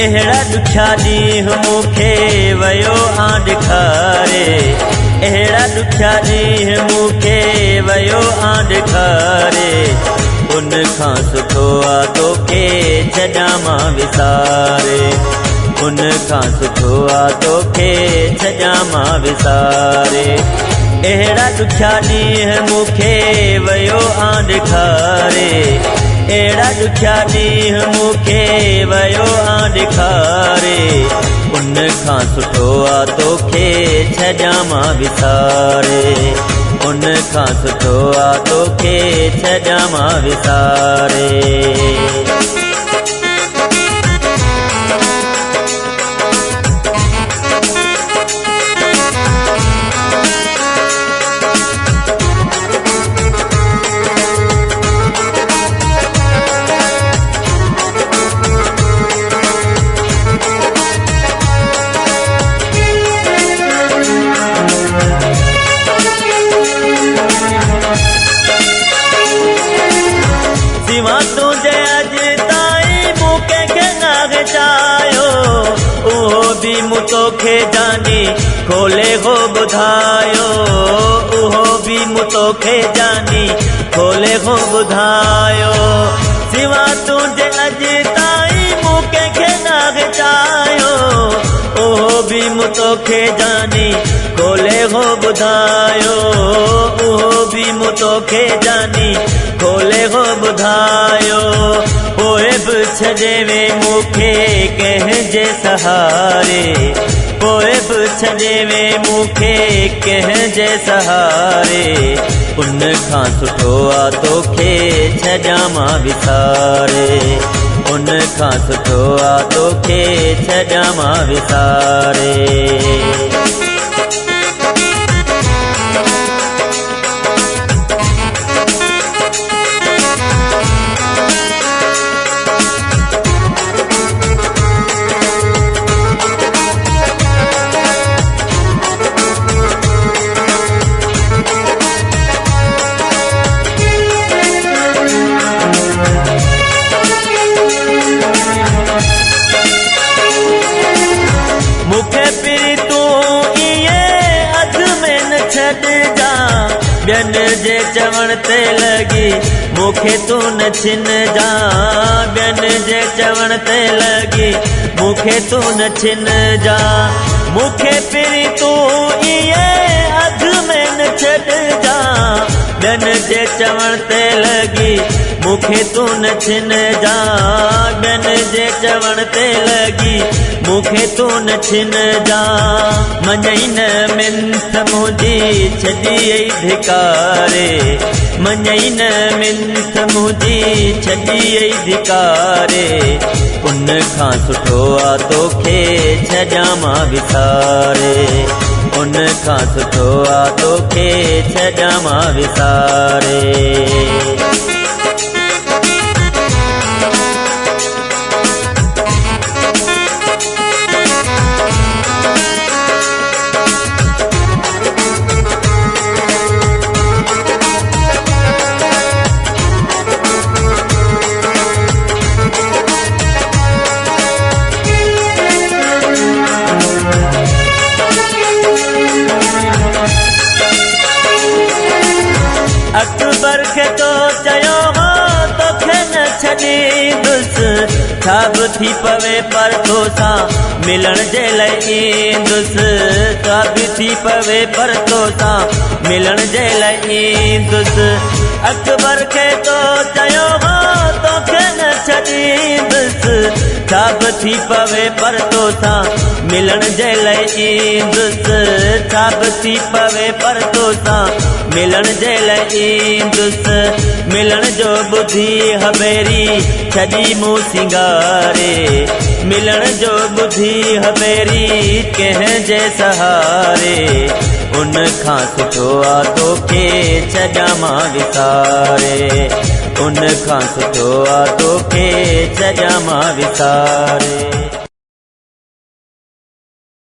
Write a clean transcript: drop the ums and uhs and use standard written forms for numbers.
अहिड़ा ॾुखिया ॾींहं मूंखे वयो आं ॾेखारे, अहिड़ा ॾुखिया ॾींहं मूंखे वयो आं ॾेखारे। उन खां सुठो आ तोखे छॾां मां विसारे, उन खां सुठो आ तोखे छॾां मां विसारे। अहिड़ा ॾुखिया ॾींहं मूंखे वयो आं ॾेखारे, अहिड़ा ॾुखिया ॾींहं मूंखे वयो आं ॾेखारे। उन खां सुठो आ तोखे छॾां मां विसारे, उन खां सुठो आ तोखे छॾां मां विसारे। सिवा तुझे अॼु ताईं मूं कंहिंखे न ॻचायो, उहो बि मूं तोखे जानी खोले हो ॿुधायो, उहो बि मूं तोखे जानी खोले हो ॿुधायो। सिवा तुझे अॼु ताईं मूं कंहिंखे न ॻचायो, उहो बि मूं तोखे जानी खोले हो ॿुधायो, उहो बि मूं तोखे जानी खोले हो ॿुधायो। पोइ बि छॾे वे मूंखे कंहिंजे सहारे, पोइ बि छॾे वे मूंखे कंहिंजे सहारे। उन खां सुठो आ तोखे छॾां मां विसारे, उन खां सुठो आ तोखे छॾां मां विसारे। मूंखे पिरी तूं इएं अधु में न छॾिजा, ॿियनि जे चवण ते लॻी मूंखे तूं न छिनजा, ॿियनि जे चवण ते लॻी मूंखे तूं न छिनजा। मूंखे पिरी तूं इएं अधु में न छॾिजा, ॿियनि जे चवण ते लॻी मूंखे तूं न छिनजा, ॿियनि जे चवण ते लॻी मूंखे तूं न छिनजा। मञई न मिंथ मुंहिंजी छॾी धिकारे, मञई न मिंथ मुंहिंजी छॾी धिकारे। उन खां सुठो आ तोखे छॾां मां विसारे, उन खां सुठो आ तोखे छॾां मां विसारे। अकबर खे तो चयो हो तोखे न छॾींदुसि, छा बि थी पवे पर तोसां मिलण जे लाइ ईंदुसि, छा बि थी पवे पर तोसां मिलण जे लाइ ईंदुसि। अकबर खे तो चयो हो तोखे न छॾींदुसि, छा बि थी पवे पर तोसां मिलण जे लाइ ईंदुसि, छा बि थी पवे पर तोसां मिलण जे लाइ ईंदुसि। मिलण जो ॿुधी हबेरी छॾी मूं सिंगारे, मिलण जो ॿुधी हबेरी कंहिंजे सहारे। उन खां सुठो आ तोखे छॾां मां विसारे, उन खां सुठो आ तोखे छॾां मां विसारे।